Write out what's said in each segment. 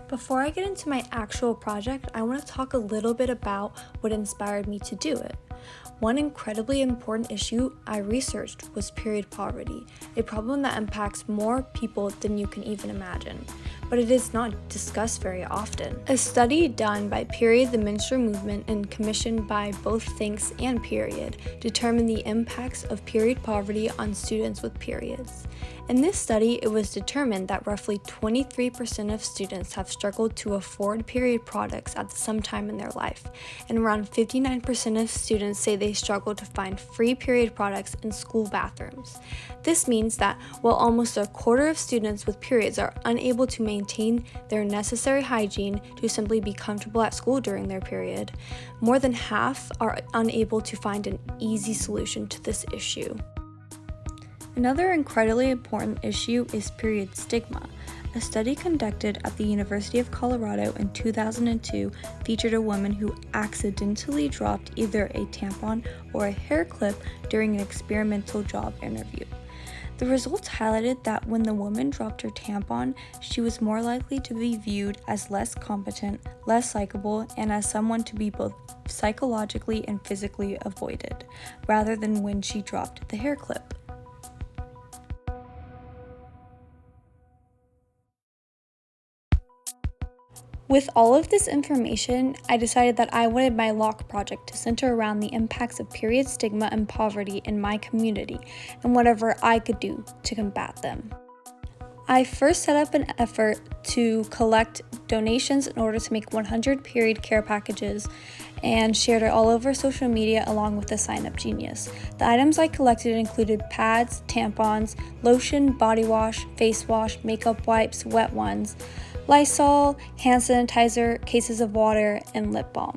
Before I get into my actual project, I want to talk a little bit about what inspired me to do it. One incredibly important issue I researched was period poverty, a problem that impacts more people than you can even imagine, but it is not discussed very often. A study done by Period the Menstrual Movement and commissioned by both Thinks and Period determined the impacts of period poverty on students with periods. In this study, it was determined that roughly 23% of students have struggled to afford period products at some time in their life, and around 59% of students say they struggle to find free period products in school bathrooms. This means that while almost a quarter of students with periods are unable to maintain their necessary hygiene to simply be comfortable at school during their period, more than half are unable to find an easy solution to this issue. Another incredibly important issue is period stigma. A study conducted at the University of Colorado in 2002 featured a woman who accidentally dropped either a tampon or a hair clip during an experimental job interview. The results highlighted that when the woman dropped her tampon, she was more likely to be viewed as less competent, less likable, and as someone to be both psychologically and physically avoided, rather than when she dropped the hair clip. With all of this information, I decided that I wanted my LOC project to center around the impacts of period stigma and poverty in my community and whatever I could do to combat them. I first set up an effort to collect donations in order to make 100 period care packages and shared it all over social media along with the Sign Up Genius. The items I collected included pads, tampons, lotion, body wash, face wash, makeup wipes, wet ones, Lysol, hand sanitizer, cases of water, and lip balm.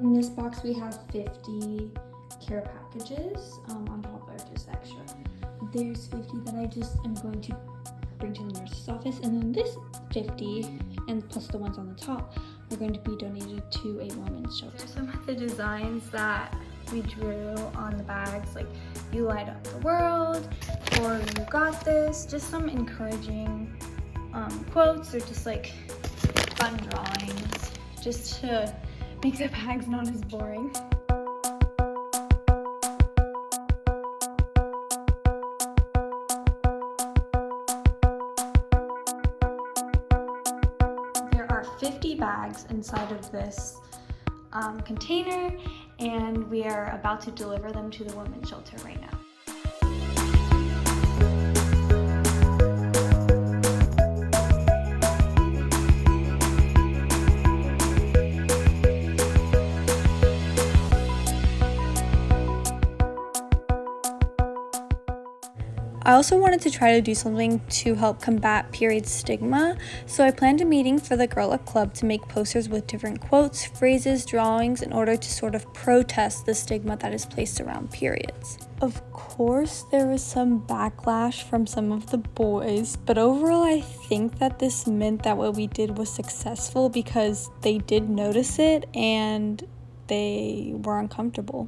In this box we have 50 care packages on top are just extra. There's 50 that I just am going to bring to the nurse's office, and then this 50 and plus the ones on the top are going to be donated to a women's shelter. Some of the designs that we drew on the bags, like "You light up the world" or "You got this," just some encouraging quotes or just like fun drawings, just to make the bags not as boring. There are 50 bags inside of this container, and we are about to deliver them to the women's shelter right now. I also wanted to try to do something to help combat period stigma, so I planned a meeting for the Girl Up Club to make posters with different quotes, phrases, drawings in order to sort of protest the stigma that is placed around periods. Of course, there was some backlash from some of the boys, but overall I think that this meant that what we did was successful because they did notice it and they were uncomfortable.